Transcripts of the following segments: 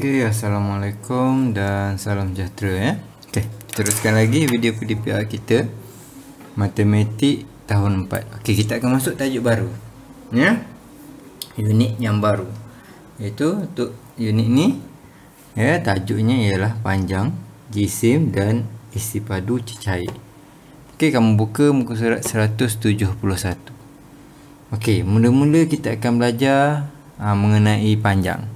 Okey, Assalamualaikum dan salam sejahtera ya. Okey, teruskan lagi video PDPR kita Matematik tahun 4. Okey, kita akan masuk tajuk baru. Ya. Unit yang baru. Iaitu untuk unit ni ya, tajuknya ialah panjang, jisim dan isi padu cecair. Okey, kamu buka muka surat 171. Okey, mula-mula kita akan belajar mengenai panjang.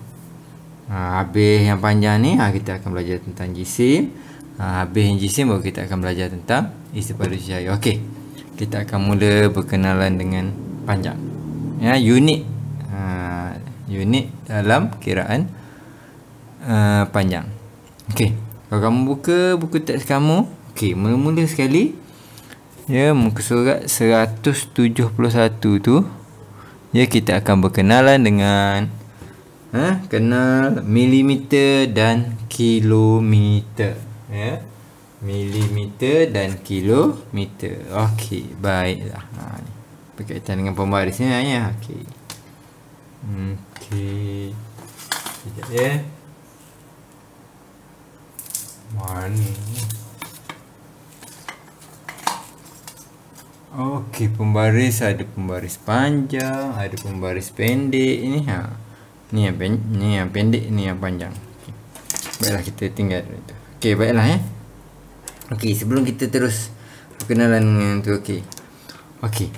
Habis yang panjang ni kita akan belajar tentang jisim. Habis yang jisim baru kita akan belajar tentang isi padu cecair. Okey, kita akan mula berkenalan dengan panjang. Ya, unit unit dalam kiraan panjang. Okey, kalau kamu buka buku teks kamu, okey, mula-mula sekali ya, muka surat 171 tu ya, kita akan berkenalan dengan kenal milimeter dan kilometer ya. Milimeter dan kilometer. Okey, baiklah. Ni berkaitan dengan pembaris ni ya. Okey. Okey. Sekejap ya. Mana? Okey, pembaris ada pembaris panjang, ada pembaris pendek ini Ni yang pendek, ni yang panjang. Okay. Baiklah, kita tinggal itu. Okey, baiklah ya. Okey, sebelum kita terus perkenalan dengan tu, okey. Okey.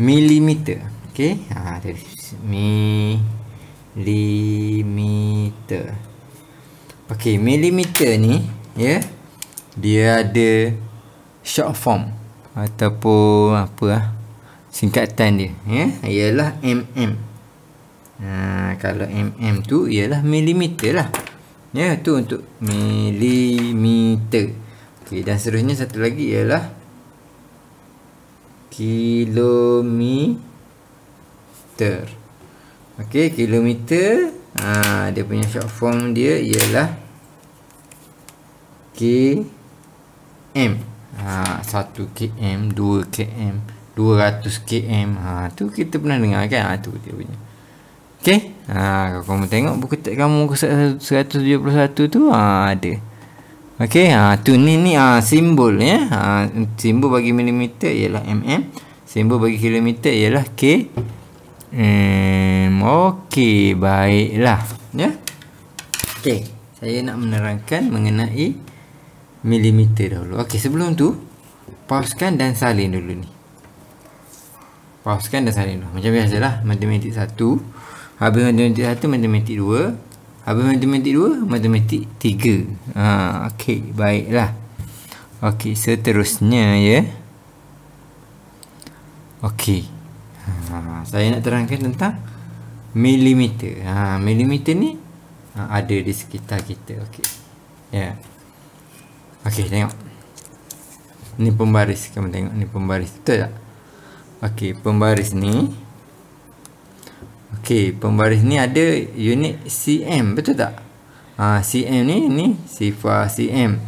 Milimeter. Okey. Dari milimeter. Okey, milimeter ni ya, dia ada short form ataupun singkatan dia ya, ialah mm. Kalau mm tu ialah milimeter lah. Ya, tu untuk milimeter. Okey, dan seterusnya satu lagi ialah kilometer. Okey, kilometer. Dia punya short form dia ialah km. 1 km, 2 km, 200 km. Tu kita pernah dengar kan? Tu dia punya. Okey. Kalau kamu tengok buku teks kamu muka 171 tu ada. Okey, tu ni simbol ya. Simbol bagi milimeter ialah mm, simbol bagi kilometer ialah km. Okey, baiklah ya. Okey, saya nak menerangkan mengenai milimeter dahulu. Okey, sebelum tu pauskan dan salin dulu ni. Pauskan dan salin dulu. Macam biasalah, matematik 1, habis matematik 1, matematik 2, habis matematik 2, matematik 3. Okey, baiklah. Okey, seterusnya ya. Okey. Saya nak terangkan tentang milimeter. Milimeter ni ada di sekitar kita. Okey. Ya. Okey, tengok. Ni pembaris, kamu tengok ni pembaris, betul tak? Okey, pembaris ni. Okey, pembaris ni ada unit cm, betul tak? Cm ni sifar cm.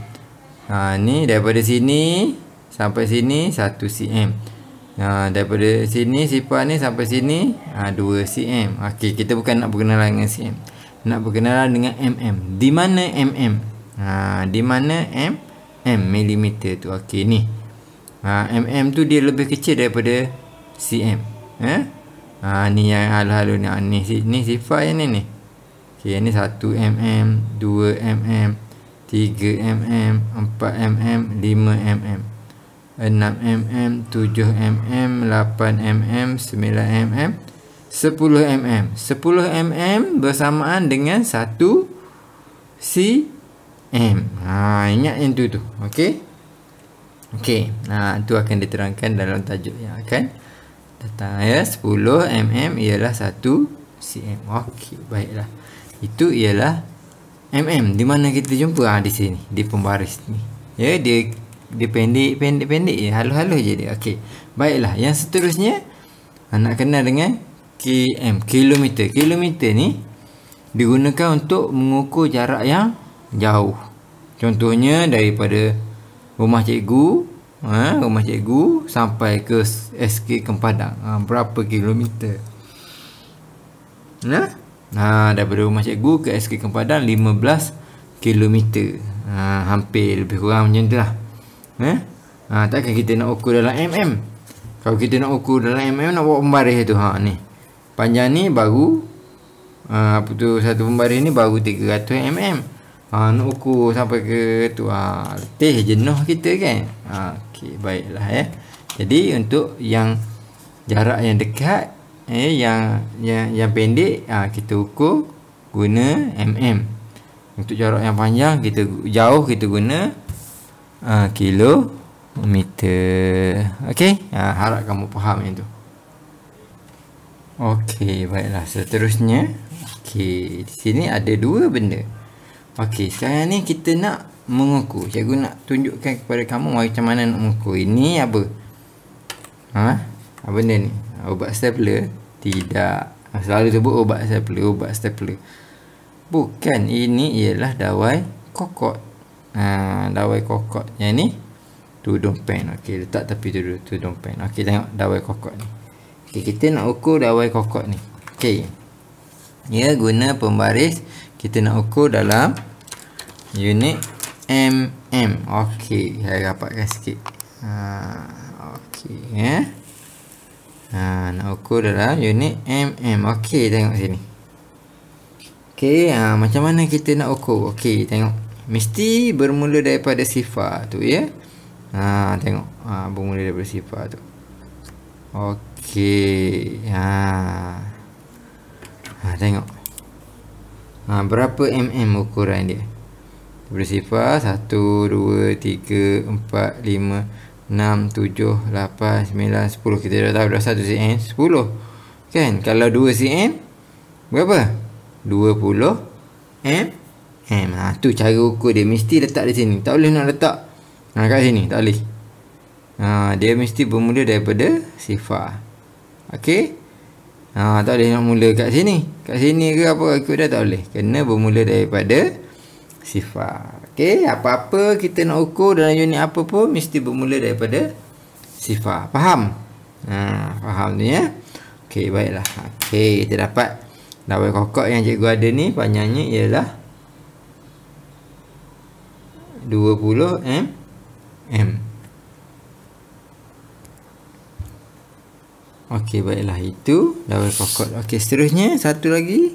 Ni daripada sini sampai sini 1 cm. Daripada sini sifar ni sampai sini 2 cm. Okey, kita bukan nak berkenalan dengan cm. Nak berkenalan dengan mm. Di mana mm? Di mana m milimeter tu. Okey, ni. Mm tu dia lebih kecil daripada cm. Ni yang halu-halu ni. Ni sifar yang ni. Okey, ni 1 mm, 2 mm, 3 mm, 4 mm, 5 mm, 6 mm, 7 mm, 8 mm, 9 mm, 10 mm. 10 mm bersamaan dengan 1 cm. Ingat yang tu. Okey. Okey. Tu akan diterangkan dalam tajuk yang akan datang ya. 10 mm ialah 1 cm. Okey, baiklah. Itu ialah mm. Di mana kita jumpa? Di sini, di pembaris ni. Ya, dia pendek je, halu-halu je dia. Okey. Baiklah, yang seterusnya nak kenal dengan km, kilometer. Kilometer ni digunakan untuk mengukur jarak yang jauh. Contohnya daripada rumah cikgu, sampai ke SK Kempadan. Berapa kilometer? Daripada rumah cikgu ke SK Kempadan 15 km. Hampir lebih kurang macam tu lah. Takkan kita nak ukur dalam mm. Kalau kita nak ukur dalam mm, nak buat pembaris tu. Ni panjang ni baru satu pembaris ni baru 300 mm. Nak ukur sampai ke tu, letih jenuh kita kan. Okey, baiklah ya. Jadi untuk yang jarak yang dekat, yang pendek, kita ukur guna mm. Untuk jarak yang panjang, jauh kita guna kilometer. Okey, harap kamu faham yang tu. Okey, baiklah. Seterusnya, okey, di sini ada dua benda. Okey, sekarang ni kita nak mengukur. Cikgu nak tunjukkan kepada kamu macam mana nak mengukur. Ini apa? Apa benda ni? Ubat stapler? Tidak. Selalu sebut ubat stapler. Bukan, ini ialah dawai kokot. Dawai kokot. Yang ni tudung pen. Okey, letak tepi dulu tudung pen. Okey, tengok dawai kokot ni. Okey, kita nak ukur dawai kokot ni. Okey. Ya, guna pembaris kita nak ukur dalam unit mm. Okey, saya rapatkan sikit. Okey ya. Nak ukur dalam unit mm. Okey, tengok sini. Okey, macam mana kita nak ukur? Okey, tengok. Mesti bermula daripada sifar tu ya. Tengok. Bermula daripada sifar tu. Okey. Tengok. Berapa mm ukuran dia? Daripada sifar 1, 2, 3, 4, 5, 6, 7, 8, 9, 10. Kita dah tahu dah 1 cm 10. Kan? Kalau 2 cm berapa? 20 mm. Tu cara ukur dia. Mesti letak di sini. Tak boleh nak letak kat sini. Tak boleh. Dia mesti bermula daripada sifar. Okey. Tak boleh nak mula kat sini. Kat sini ke apa ikut dah tak boleh. Kena bermula daripada sifar. Okey, apa-apa kita nak ukur dalam unit apa pun mesti bermula daripada sifar. Faham? Faham tu ya. Okey, baiklah. Okey, kita dapat dawai kokot yang cikgu ada ni panjangnya ialah 20 mm. Okey, baiklah, itu dawai kokot. Okey, seterusnya satu lagi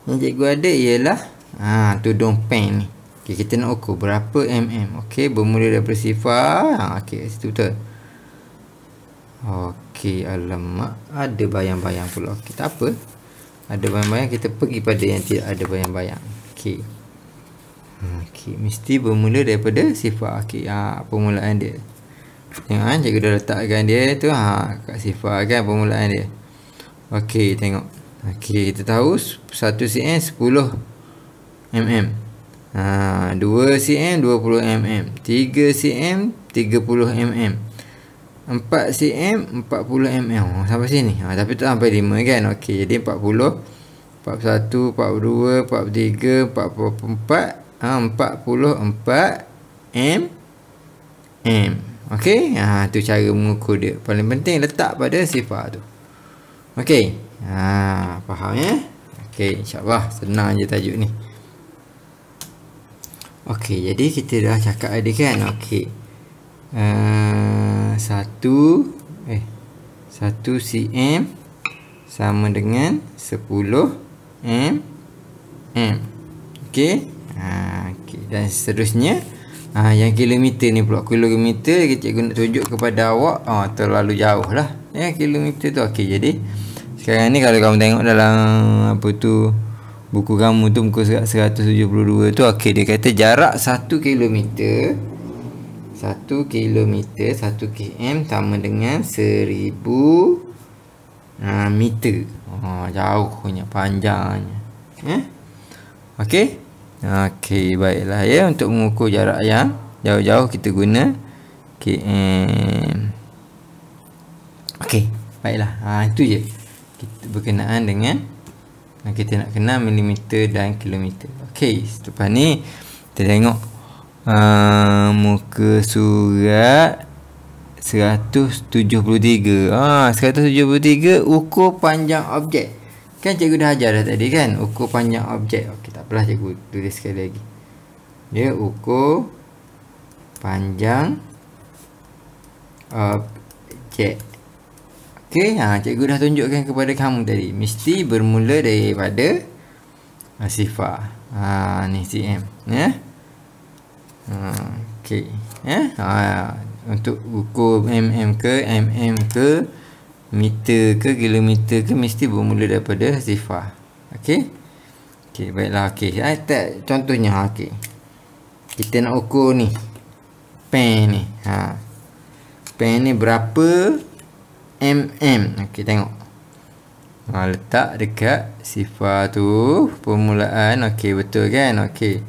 yang cikgu ada ialah tudung pen ni. Okey, kita nak ukur berapa mm. Okey, bermula daripada sifar. Okey, situ betul. Okey, alamak, ada bayang-bayang pula. Okey, tak apa. Ada bayang-bayang, kita pergi pada yang tidak ada bayang-bayang. Okey. Okey, mesti bermula daripada sifar. Okey, permulaan dia. Tengok cikgu dah letakkan dia tu kat sifar kan permulaan dia. Okey, tengok. Okey, kita tahu 1 cm 10 mm. 2 cm 20 mm. 3 cm 30 mm. 4 cm 40 mm. Sampai sini. Tapi tak sampai 5 kan. Okey, jadi 40, 41, 42, 43, 44, 44 mm. Okey, tu cara mengukur dia. Paling penting letak pada sifar tu. Okey. Faham ya? Okey, insya-Allah senang je tajuk ni. Okey, jadi kita dah cakap ada kan. Okey. 1 cm sama dengan 10 mm. Okey. Okey, dan seterusnya yang kilometer ni pula. Kilometer cikgu nak tunjuk kepada awak terlalu jauh lah ya, kilometer tu. Okey, jadi sekarang ni kalau kamu tengok dalam buku kamu tu muka surat 172 tu, okey, dia kata jarak 1 kilometer 1 km sama dengan 1000 meter. Jauhnya, panjangnya okey. Okey, baiklah ya. Untuk mengukur jarak yang jauh-jauh kita guna km. Okey, baiklah. Itu je kita berkenaan dengan kita nak kenal milimeter dan kilometer. Okey, selepas ni kita tengok muka surat 173. 173 ukur panjang objek. Kan cikgu dah ajar dah tadi kan, ukur panjang objek. Okey, tak apalah, cikgu tulis sekali lagi. Dia ukur panjang objek. Okey, cikgu dah tunjukkan kepada kamu tadi. Mesti bermula daripada sifar. Ni cm, ya. Okey, ya. Untuk ukur mm ke meter ke kilometer ke, mesti bermula daripada sifar. Okey. Okey, baiklah. Okey, contohnya, okey. Kita nak ukur ni. Pen ni. Pen ni berapa mm? Okey, tengok. Letak dekat sifar tu permulaan. Okey, betul kan? Okey.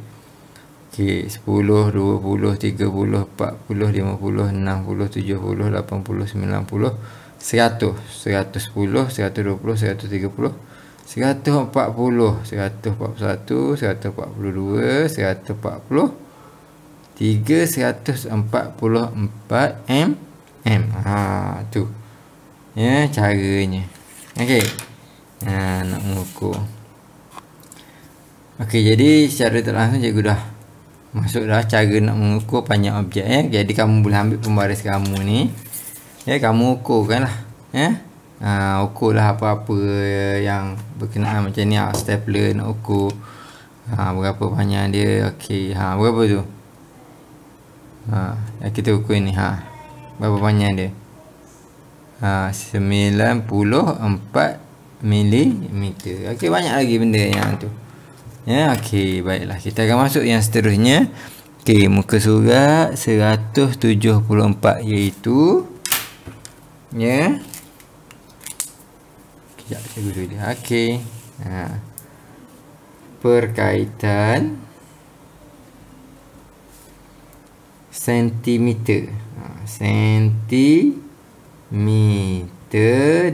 Okey, 10, 20, 30, 40, 50, 60, 70, 80, 90, 100, 110, 120, 130, 140, 141, 142, 143, 144 mm. Tu. Ya, caranya. Okey. Nak mengukur. Okey, jadi secara tak langsung cikgu dah masuk dah cara nak mengukur panjang objek, ya. Jadi kamu boleh ambil pembaris kamu ni. Ya, kamu ukurkan lah, ya. Ukurlah apa-apa yang berkenaan macam ni. Stapler nak ukur berapa panjang dia. Okey, berapa tu? Kita ukur ni. Berapa panjang dia? 94 mm. Okey, banyak lagi benda yang tu. Ya, okey, baiklah. Kita akan masuk yang seterusnya. Okey, muka surat 174, iaitu, ya. Sekejap, cikgu tulis. Okey. Perkaitan sentimeter. Sentimeter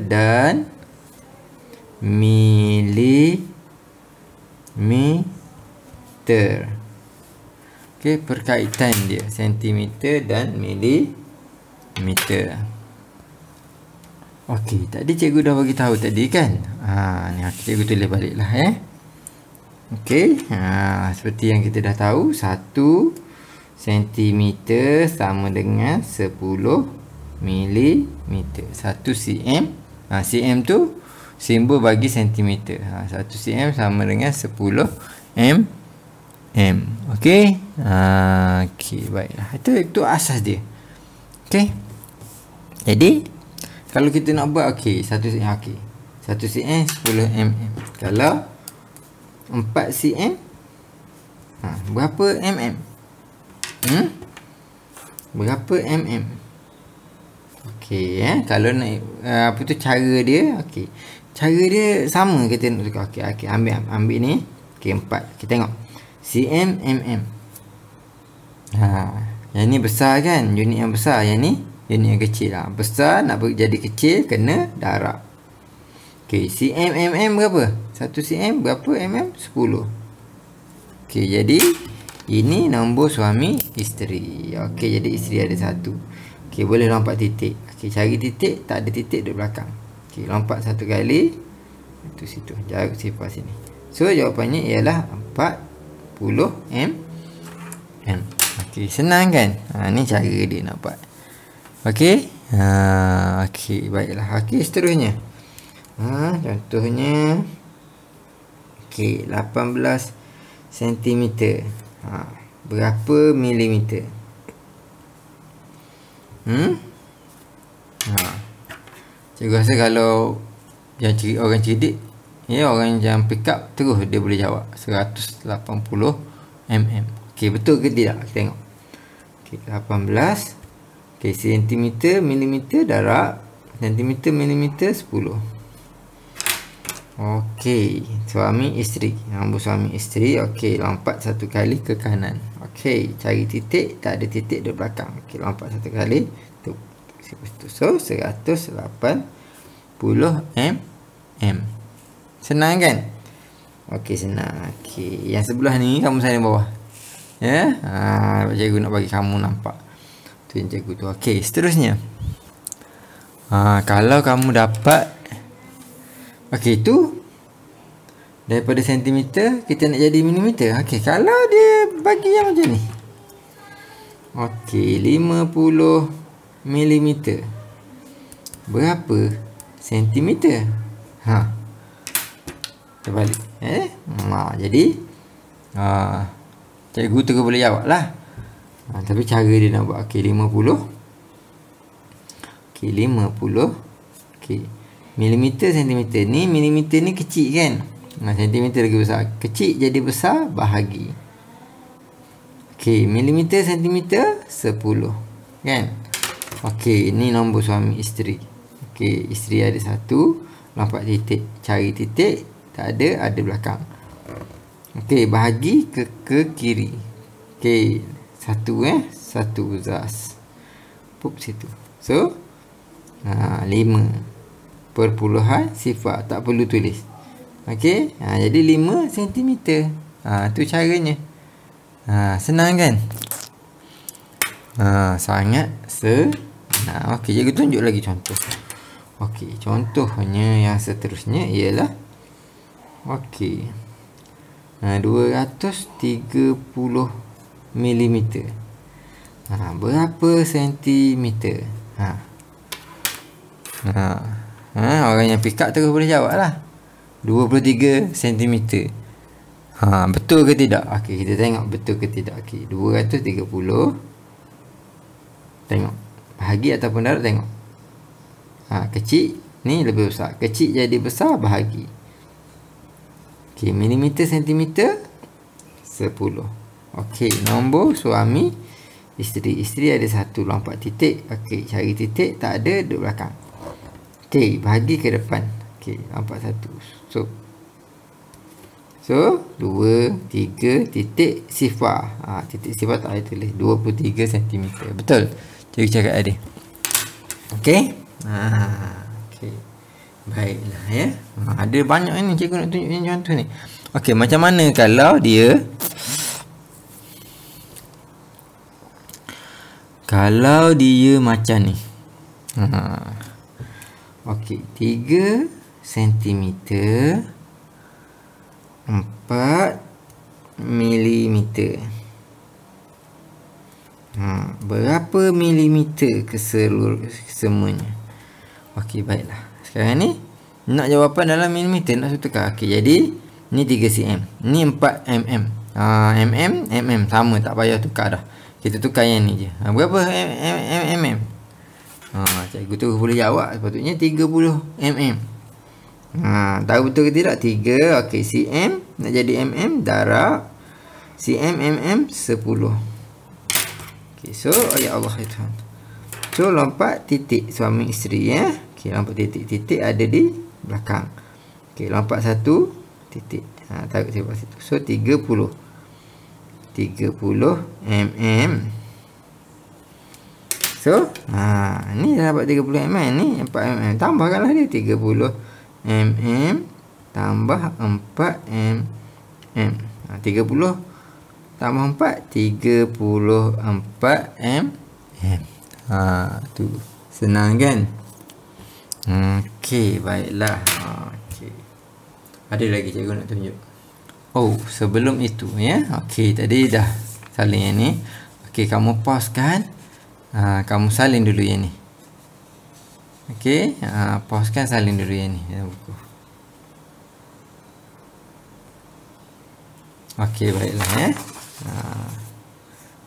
dan milimeter. Okey, perkaitan dia sentimeter dan milimeter. Okey, tadi cikgu dah bagi tahu tadi kan. Ni cikgu tulis baliklah, ya. Okey, seperti yang kita dah tahu, 1 cm sama dengan 10 mm. 1 cm. Cm tu simbol bagi sentimeter. 1 cm sama dengan 10 mm. Okey. Okey, baiklah. Itu asas dia. Okey. Jadi kalau kita nak buat, okey, 1 cm, okey. 1 cm 10 mm. Kalau 4 cm, berapa mm? Berapa mm? Okey, kalau nak apa tu cara dia, okey. Cara dia sama kita nak tukar. Okey, ambil ni. Okey, 4. Kita tengok. cm, mm. Yang ni besar kan? Unit yang besar. Yang ni unit yang kecil. Besar nak jadi kecil, kena darab. Okey, cm, mm berapa? 1 cm berapa mm? 10. Okey, jadi ini nombor suami isteri. Okey, jadi isteri ada 1. Okey, boleh lompat titik. Okey, cari titik, tak ada titik di belakang. Okey, lompat 1 kali. Itu situ. Jarak sifar sini. So, jawapannya ialah 40 mm. Okey, senang kan? Ni cara dia nak buat. Okey. Okey, baiklah. Okey, seterusnya. Contohnya, okey, 18 cm. Berapa milimeter? Cikgu rasa kalau yang orang cerdik, ya, orang yang pick up terus dia boleh jawab 180 mm. Okey, betul ke tidak? Kita tengok. Okey, 18. Okey, cm, milimeter darab cm, milimeter 10. Okey, suami isteri. Nombor suami isteri. Okey, lompat 1 kali ke kanan. Okey, cari titik, tak ada titik di belakang. Okey, lompat 1 kali. Tu. So, 180 mm. Senang kan? Okey, senang. Okey, yang sebelah ni kamu salin bawah. Ya? Cikgu nak bagi kamu nampak. Tu yang cikgu tu. Okey, seterusnya. Kalau kamu dapat, okey, tu Daripada sentimeter kita nak jadi milimeter. Okey, kalau dia bagi yang macam ni. Okey, 50 milimeter. Berapa sentimeter? Terbalik. Jadi cikgu tu boleh jawab lah. Tapi cara dia nak buat. Okey, 50. Okey, 50. Okey. Milimeter, sentimeter. Ni milimeter ni kecil kan? Sentimeter lagi besar. Kecil jadi besar, bahagi. Okey, milimeter, sentimeter, 10. Kan? Okey, ni nombor suami isteri. Okey, isteri ada 1, lompat titik. Cari titik, tak ada belakang. Okey, bahagi ke kiri. Okey, 1 zas. Pup situ. So, 5 perpuluhan sifar. Tak perlu tulis. Okey, jadi 5 cm. Tu caranya. Senang kan? Sangat senang. Okey, cikgu tunjuk lagi contoh. Okey, contohnya yang seterusnya ialah okey. 230 milimeter. Berapa sentimeter? Orang yang pick up terus boleh jawab lah. 23 cm. Betul ke tidak? Okey, kita tengok betul ke tidak. Okey, 230. Tengok. Bahagi ataupun darab, tengok. Kecil ni lebih besar. Kecil jadi besar, bahagi. Okey, milimeter, sentimeter, 10. Okey, nombor suami isteri. Isteri ada 1, lompat titik. Okey, cari titik, tak ada, duduk belakang. Okey, bahagi ke depan. Okey, lompat 1. So 2, 3, titik sifar. Titik sifar tak boleh tulis. 23 cm. Betul? Cikgu cakap tadi. Okey? Okey. Baiklah ya. Ada banyak ni cikgu nak tunjuk contoh ni. Okey, macam mana kalau dia macam ni. Okey, 3 cm 4 milimeter. Berapa milimeter kesemuanya? Okey, baiklah. Sekarang ni nak jawapan dalam milimeter, nak tukar. Okey, jadi ni 3 cm, ni 4 mm. Mm sama, tak payah tukar dah. Kita tukar yang ni je. Berapa mm? Cikgu tu boleh jawab. Sepatutnya 30 mm. Tahu betul ke tidak? 3. Okey, cm nak jadi mm, darab cm, mm 10. Okey, so ya Allah ya Tuhan. So lompat titik suami isteri ya. Okey, lompat titik ada di belakang. Okey, lompat 1 titik. Taruh sifar situ. So 30 mm. So ni dah dapat 30 mm, ni 4 mm. Tambahkanlah dia 30 mm tambah 4 mm. 30 tambah 4, 34 mm. Tu senang kan? Okey, baiklah. Okey, ada lagi cikgu nak tunjuk. Sebelum itu ya. Okey, tadi dah salin yang ni. Okey, kamu pause kan. Kamu salin dulu yang ni. Okey, pause kan, salin dulu yang ni dalam buku. Okey, baiklah ya.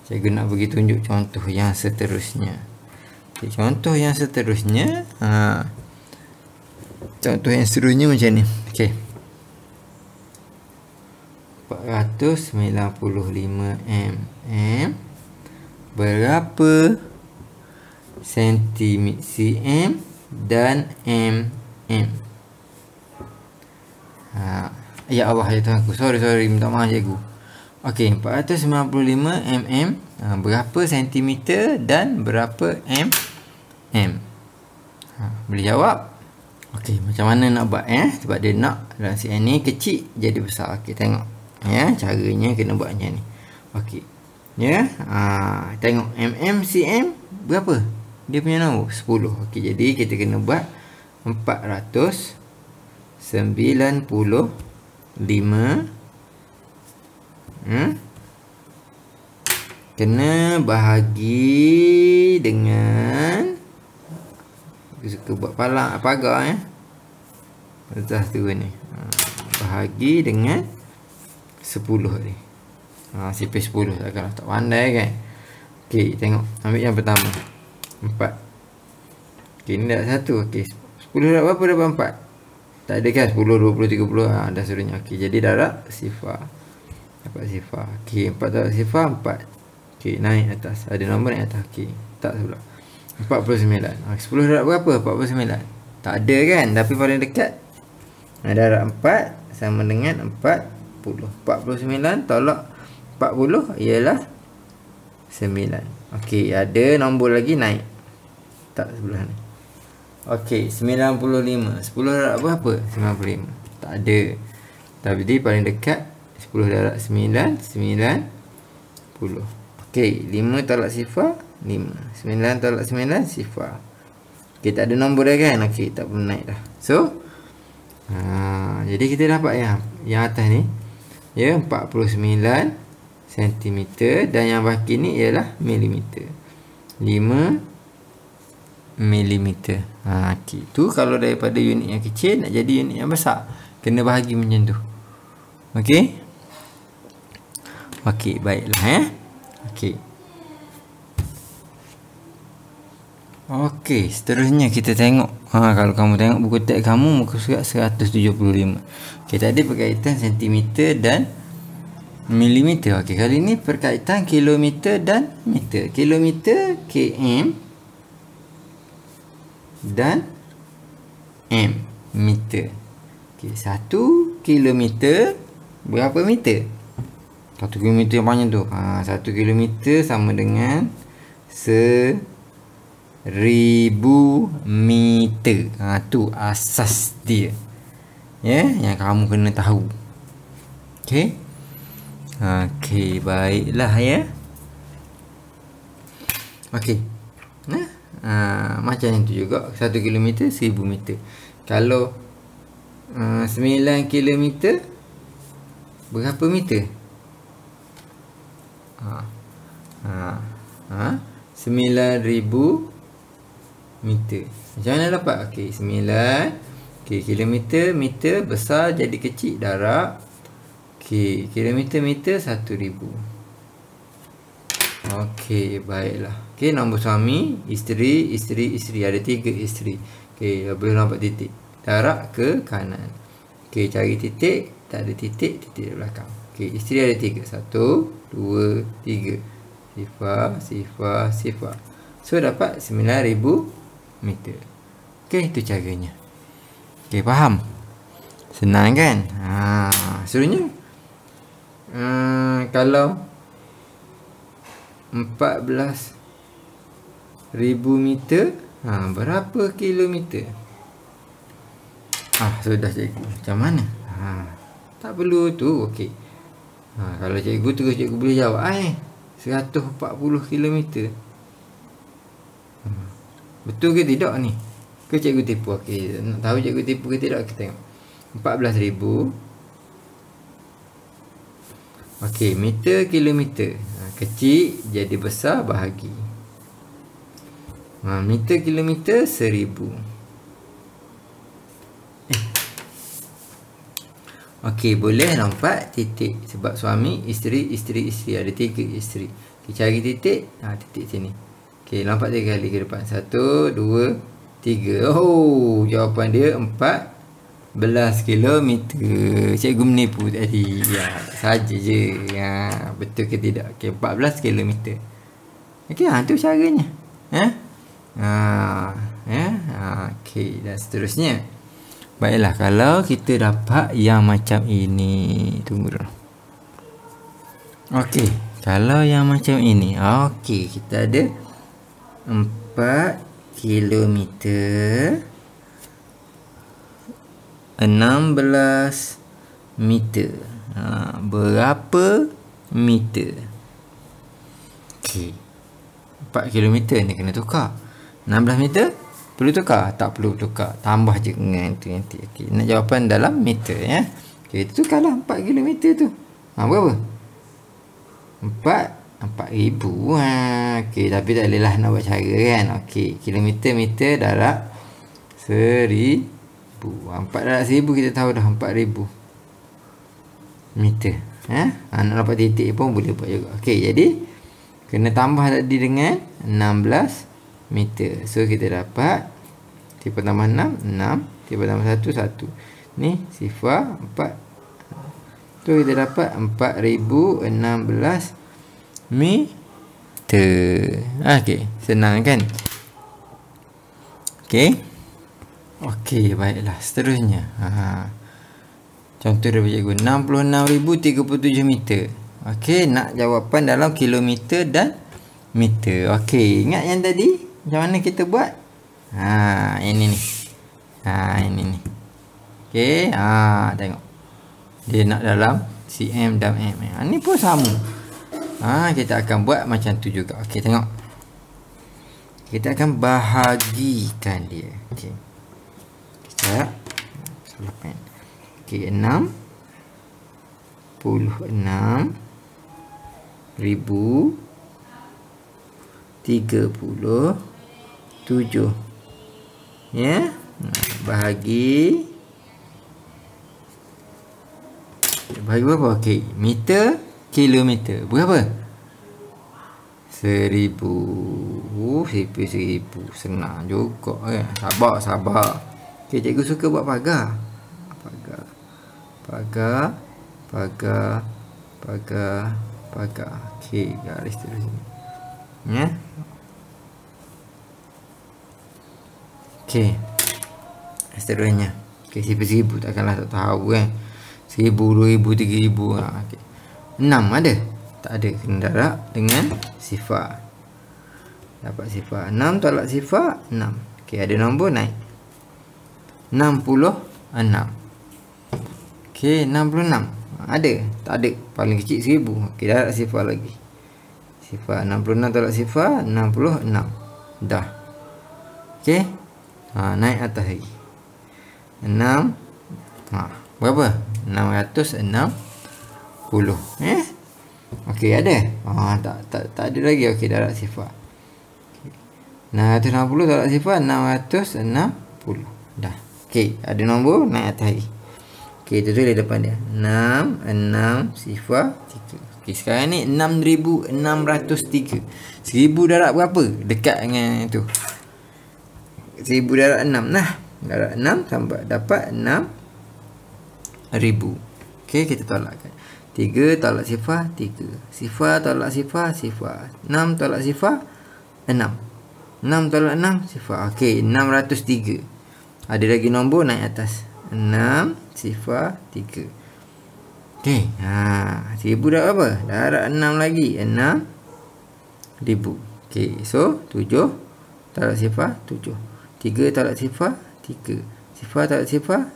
Cikgu nak bagi tunjuk contoh yang seterusnya. Okay, contoh yang seterusnya macam ni. Okey, 495 mm. Berapa cm dan mm? Ya Allah ya Tuhanku. Sorry, minta maaf cikgu. Okey, 495 mm. Berapa sentimeter dan berapa mm? Boleh jawab? Okey, macam mana nak buat sebab dia nak dalam CN ni kecil jadi besar. Okey, tengok ya, caranya kena buat macam ni. Okey. Ya, tengok mm cm berapa? Dia punya nombor 10. Okey, jadi kita kena buat 495 Kena bahagi dengan, aku suka buat pagar atas tu ni. Bahagi dengan 10 ni. Sipis 10 takkanlah tak pandai kan. Okey, tengok. Ambil yang pertama. 4. Okey, ni dah 1. Okey, 10 darab berapa dapat 4? Tak ada kan? 10, 20, 30. Dah suruhnya. Okey, jadi darab sifar. Dapat sifar. Okey, 4 darab sifar 4. Okey, naik atas. Ada nombor naik atas. Okey, tak sebelah. 49. 10 darab berapa? 49. Tak ada kan? Tapi paling dekat. Darab 4 sama dengan 40. 49 tolak 40 ialah 9. Okey, ada nombor lagi naik. Tak sebelah ni. Okey, 95. 10 darab berapa? 95. Tak ada. Tapi paling dekat 10 darab 9, 90. Okey, 5 tolak sifar 5. 9 tolak 9 sifar. Okey, tak ada nombor dah kan? Okey, tak perlu naik dah. So, jadi kita dapat yang atas ni, ya, 49 cm, dan yang baki ni ialah milimeter. 5 milimeter. Okey, tu kalau daripada unit yang kecil nak jadi unit yang besar, kena bahagi macam tu. Okey. Okey, baiklah Okey. Okey, seterusnya kita tengok. Kalau kamu tengok buku teks kamu, muka surat 175. Okey, tadi perkaitan sentimeter dan milimeter. Okey, kali ni perkaitan kilometer dan meter. Kilometer km dan m meter. Okey, 1 kilometer berapa meter? 1 kilometer yang panjang tu. 1 kilometer sama dengan 1000 meter. Tu asas dia. Ya, yang kamu kena tahu. Okey. Okey, baiklah ya. Okey. Macam itu juga 1 kilometer 1000 meter. Kalau 9 kilometer berapa meter? 9,000 meter. Macam mana dapat? Okey, 9. Okey, kilometer, meter besar jadi kecil darab. Okey, kilometer, meter 1000. Okey, baiklah. Okey, nombor suami, isteri, isteri, isteri. Ada 3 isteri. Okey, boleh nampak titik. Darab ke kanan. Okey, cari titik. Tak ada titik, titik di belakang. Okey, isteri ada 3. 1, 2, 3. Sifar, sifar, sifar. So, dapat 9,000 meter. Okey, itu caranya. Okey, faham? Senang kan? Sebenarnya kalau 14,000 meter, berapa kilometer? Sudah cikgu. Macam mana? Tak perlu tu. Okey. Kalau cikgu terus cikgu boleh jawab 140 km. Betul ke tidak ni? Ke cikgu tipu? Okey, nak tahu cikgu tipu ke tidak, kita tengok. 14,000. Okey, meter, kilometer. Kecil jadi besar bahagi. Meter, kilometer 1000. Okey, boleh nampak titik. Sebab suami, isteri, isteri, isteri. Ada 3 isteri. Okay, cari titik. Titik sini. Okey, nampak 3 kali ke depan. 1, 2, 3. Oh, jawapan dia 14 kilometer. Cikgu menipu tadi. Saja je. Betul ke tidak? Okey, 14 kilometer. Okey, tu caranya. Okey, dan seterusnya. Baiklah, kalau kita dapat yang macam ini. Tunggu dulu. Okey, kalau yang macam ini. Okey, kita ada 4 kilometer 16 meter. Berapa meter? Okey, 4 kilometer ni kena tukar. 16 meter perlu tukar? Tak perlu tukar. Tambah je dengan itu nanti. Okey, nak jawapan dalam meter ya. Okey, itu tukarlah 4 kilometer tu. Berapa? 4,000. Okey, tapi tak bolehlah nak buat cara kan. Okey, kilometer, meter, darab 1000. 4 darab 1000 kita tahu dah 4000 meter. Nak dapat titik pun boleh buat juga. Okey, jadi kena tambah tadi dengan 16 meter. So kita dapat 3 tambah 6, 6. 3 tambah 1, 1. Ni sifar 4. Tu kita dapat 4016 meter. Okey, senang kan? Okey. Okey, baiklah. Seterusnya. Contoh daripada cikgu, 66,037 meter. Okey, nak jawapan dalam kilometer dan meter. Okey, ingat yang tadi? Macam mana kita buat? Ini ni. Ini ni. Okey, tengok. Dia nak dalam cm dan mm. Ni pun sama. Kita akan buat macam tu juga. Okey, tengok. Kita akan bahagikan dia. Okey. Kita salah pen. Okey, 66,037. Ya. Bahagi berapa? Okey, meter, kilometer. Berapa? 1000. 1000. Senang juga kan. Sabar. Okey, cikgu suka buat pagar. Pagar. Okey, garis terus ni. Ya. Okey. Seterusnya. Okey, 1000 takkanlah tak tahu kan. 1000, 2000, 3000. Okey. 6 ada? Tak ada. Kena darab dengan sifar. Dapat sifar. 6 tolak sifar 6. Okey, ada nombor naik. 66. Okey, 66. Ada? Tak ada. Paling kecil 1000. Okey, darab sifar lagi. Sifar 66 tolak sifar 66. Dah. Okey. Naik atas lagi. 6. Berapa? 660. Okey, ada? Tak ada lagi. Okey, darab sifar. 660 tolak sifar 660. Dah. Okey, ada nombor naik atas lagi. Okey, itu tulis depan dia. 6, 6, sifar 3. Okey, sekarang ni 6603. 1000 darab berapa? Dekat dengan tu. 1000 darab 6 lah. Darab 6 tambah dapat 6000. Okey, kita tolakkan. 3 tolak sifar 3. Sifar tolak sifar 6 tolak sifar 6. 6 tolak 6 sifar. Okey, 603. Ada lagi nombor naik atas. 6 sifar 3. Okey, 1000 darab apa? Darab 6 lagi. 6000. Okey, so 7 tolak sifar 7. 3 tolak sifar 3. Sifar tolak sifar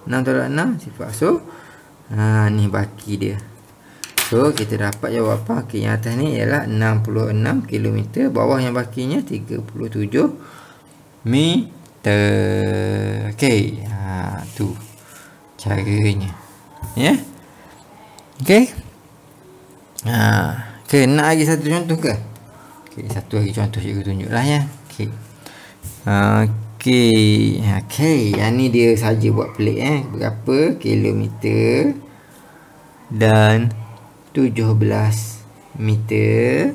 6 tolak 6 sifar. So ni baki dia. So kita dapat jawapan. Okey, yang atas ni ialah 66 km. Bawah yang bakinya 37 meter. Okey, tu caranya. Ya. Okey. Okey, nak lagi satu contoh ke? Okey, satu lagi contoh cikgu tunjuklah ya. Okey. Okey, yang ni dia saja buat pelik berapa kilometer dan 17 meter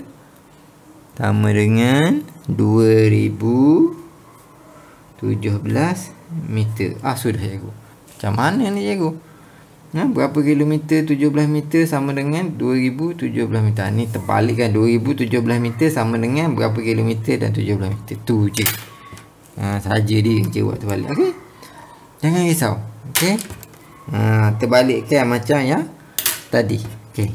sama dengan 2017 meter. Sudah cikgu. Macam mana ni cikgu? Berapa kilometer 17 meter sama dengan 2017 meter. Ni terbalikkan. 2017 meter sama dengan berapa kilometer dan 17 meter. Tu je. Saja dia je buat terbalik. Okey. Jangan risau. Okey. Terbalikkan macam yang tadi. Okey.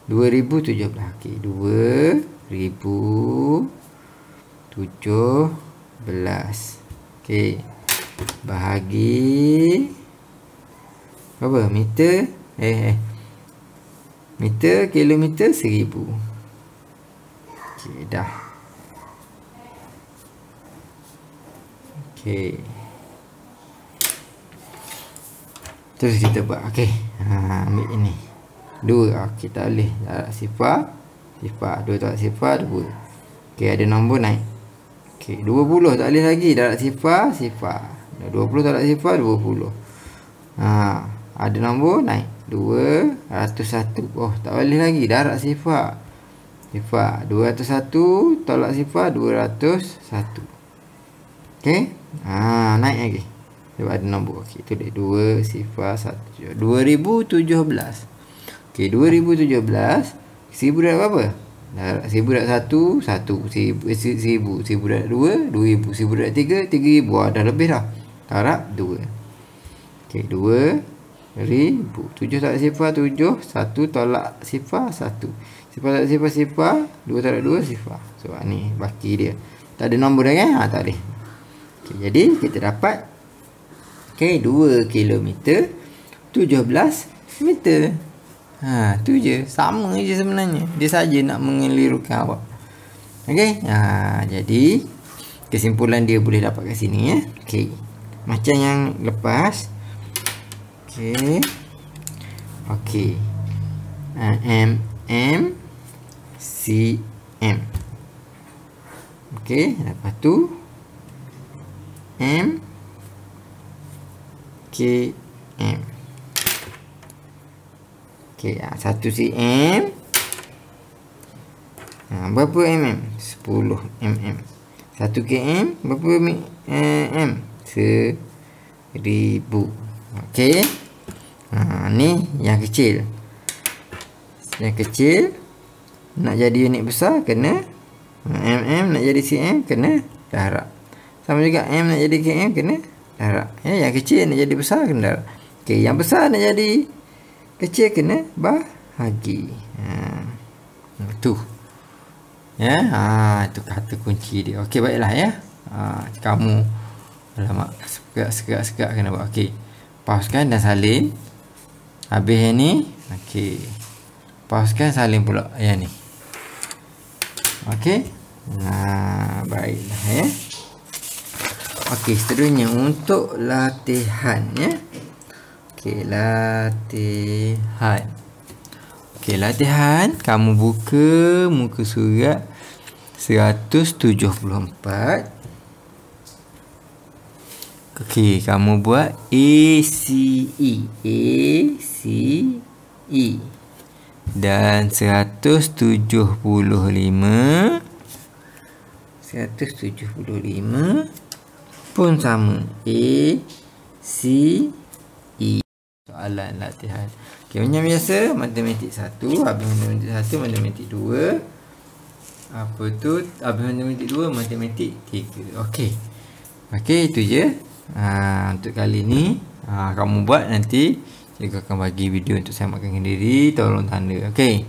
2017. Okey, 2017. Okey. Bahagi berapa? Meter meter, kilometer 1000. Okey, dah. Okey. Terus kita buat. Okey. Ambil ini. 2. Okey, tak boleh. Darab sifar. 2 tolak sifar 2. Okey, ada nombor naik. Okey, 20 tak boleh lagi. Darab sifar. 20 tolak sifar 20. Ada nombor naik. 201. Oh, tak boleh lagi. Darab sifar. 201 tolak sifar 201. Okey. Naik lagi. Sebab ada nombor. Okey, tulis 2 sifar 1. 2017. Okey, 2017. 1000 darab berapa? Darab 1000 darab 1, 1000. 1000 darab 2, 2000. 1000 darab 3, 3000. Dah lebih dah. Darab 2. Okey, 2000. 7 tolak sifar 7. 1 tolak sifar 1. Sifar tolak sifar sifar. 2 tolak 2 sifar. So ni baki dia. Tak ada nombor dah kan? Tak boleh. Okey, jadi kita dapat 2 kilometer 17 meter. Tu je. Sama je sebenarnya. Dia saja nak mengelirukan awak. Okey. Jadi kesimpulan dia boleh dapat kat sini ya. Okey. Macam yang lepas. Okey. cm. Okey, lepas tu km. Okey, 1 cm. Berapa mm? 10 mm. 1 km berapa mm? 1000. Okey. Ni yang kecil. Yang kecil nak jadi unit besar kena mm, nak jadi cm kena darab. Sama juga m nak jadi km kena darab. Yang kecil nak jadi besar kena darab. Okey, yang besar nak jadi kecil kena bahagi. Tu. Itu kata kunci dia. Okey, baiklah ya. Kamu alamak segak kena buat. Okey. Pauskan dan salin. Habis yang ni. Okey. Pauskan salin pula yang ni. Okey. Baiklah ya. Okey, seterusnya untuk latihan ya. Okey, latihan. Okey, latihan. Kamu buka muka surat 174. Okey, kamu buat ACE. Dan 175 pun sama. ACE. Soalan latihan. Okey, macam biasa matematik 1, habis matematik 1, matematik 2. Habis matematik 2, matematik 3. Okey. Okey, itu je. Untuk kali ni kamu buat, nanti saya akan bagi video untuk saya makan diri. Tolong tanda. Okey.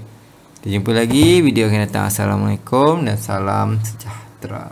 Kita jumpa lagi video akan datang. Assalamualaikum dan salam sejahtera.